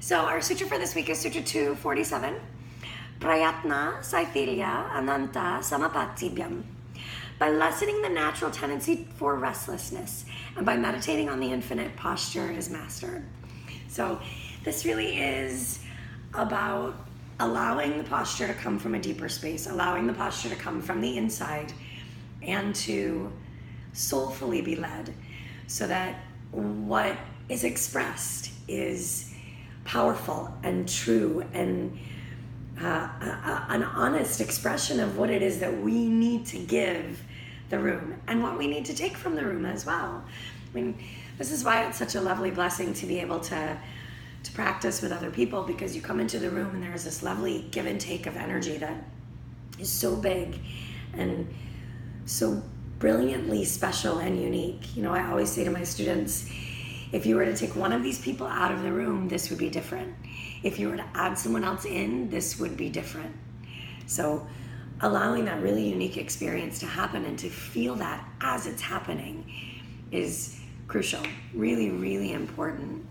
So our sutra for this week is Sutra 247. Prayatna Saithilya Ananta Samapatibhyam. By lessening the natural tendency for restlessness and by meditating on the infinite, posture is mastered. So this really is about allowing the posture to come from a deeper space, allowing the posture to come from the inside, and to soulfully be led so that what is expressed is powerful and true and an honest expression of what it is that we need to give the room and what we need to take from the room as well. I mean, this is why it's such a lovely blessing to be able to practice with other people, because you come into the room and there's this lovely give and take of energy that is so big and so brilliantly special and unique. You know, I always say to my students, if you were to take one of these people out of the room, this would be different. If you were to add someone else in, this would be different. So allowing that really unique experience to happen and to feel that as it's happening is crucial, really, really important.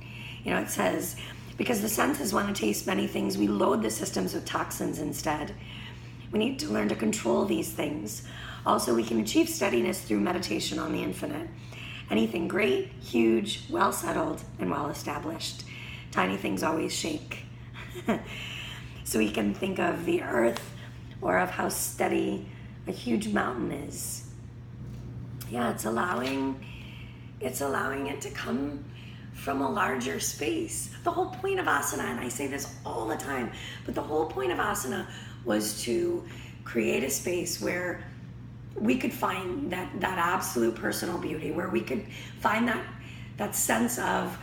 You know, it says, because the senses want to taste many things, we load the systems with toxins instead. We need to learn to control these things. Also, we can achieve steadiness through meditation on the infinite. Anything great, huge, well settled, and well established. Tiny things always shake. So we can think of the earth or of how steady a huge mountain is. Yeah, it's allowing it to come from a larger space. The whole point of asana, and I say this all the time, but the whole point of asana was to create a space where we could find that absolute personal beauty, where we could find that sense of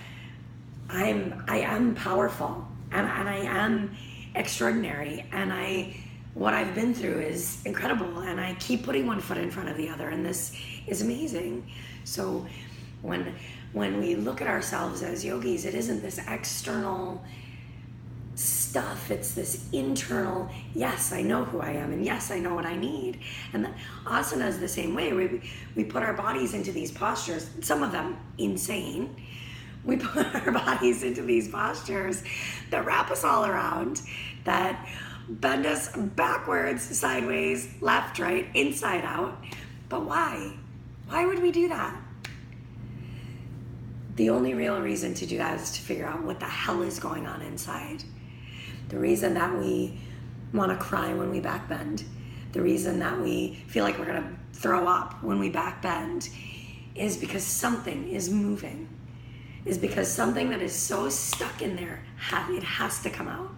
I am powerful and I am extraordinary, and what I've been through is incredible, and I keep putting one foot in front of the other, and this is amazing. So when we look at ourselves as yogis, it isn't this external stuff, it's this internal, yes, I know who I am, and yes, I know what I need. And the asana is the same way. We put our bodies into these postures, some of them insane. We put our bodies into these postures that wrap us all around, that bend us backwards, sideways, left, right, inside out. But why? Why would we do that? The only real reason to do that is to figure out what the hell is going on inside. The reason that we want to cry when we backbend, the reason that we feel like we're going to throw up when we backbend, is because something is moving, is because something that is so stuck in there, it has to come out.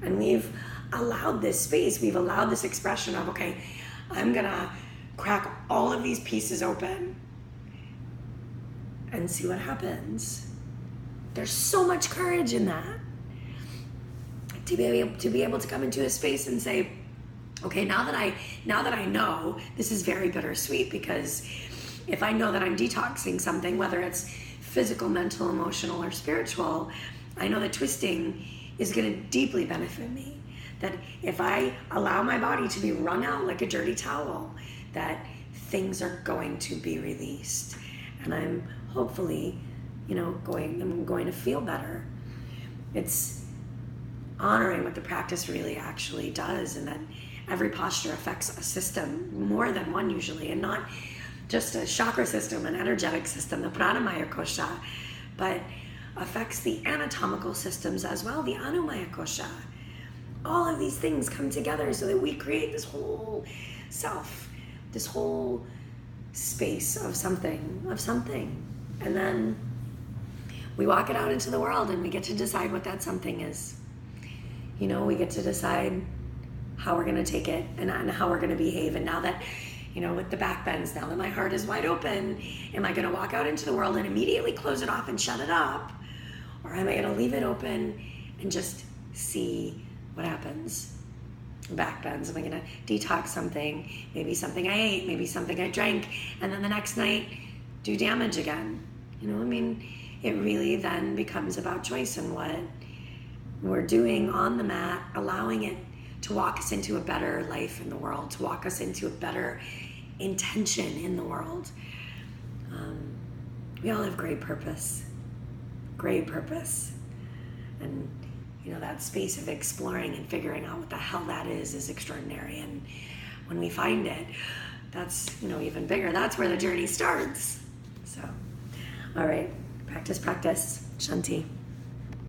And we've allowed this space, we've allowed this expression of, okay, I'm going to crack all of these pieces open and see what happens. There's so much courage in that. To be able to come into a space and say, okay, now that I know, this is very bittersweet, because if I know that I'm detoxing something, whether it's physical, mental, emotional, or spiritual, I know that twisting is going to deeply benefit me. That if I allow my body to be wrung out like a dirty towel, that things are going to be released, and I'm hopefully, I'm going to feel better. It's honoring what the practice really actually does, and that every posture affects a system, more than one usually, and not just a chakra system, an energetic system, the pranamaya kosha, but affects the anatomical systems as well, the anumaya kosha. All of these things come together so that we create this whole self, this whole space of something, and then we walk it out into the world, and we get to decide what that something is. We get to decide how we're going to take it and how we're going to behave. And now that, with the back bends, now that my heart is wide open, am I going to walk out into the world and immediately close it off and shut it up? Or am I going to leave it open and just see what happens? Back bends, am I going to detox something? Maybe something I ate, maybe something I drank, and then the next night do damage again. It really then becomes about choice and what we're doing on the mat, allowing it to walk us into a better life in the world, to walk us into a better intention in the world. We all have great purpose. And that space of exploring and figuring out what the hell that is extraordinary. And when we find it, that's even bigger. That's where the journey starts. So, all right, practice. Shanti.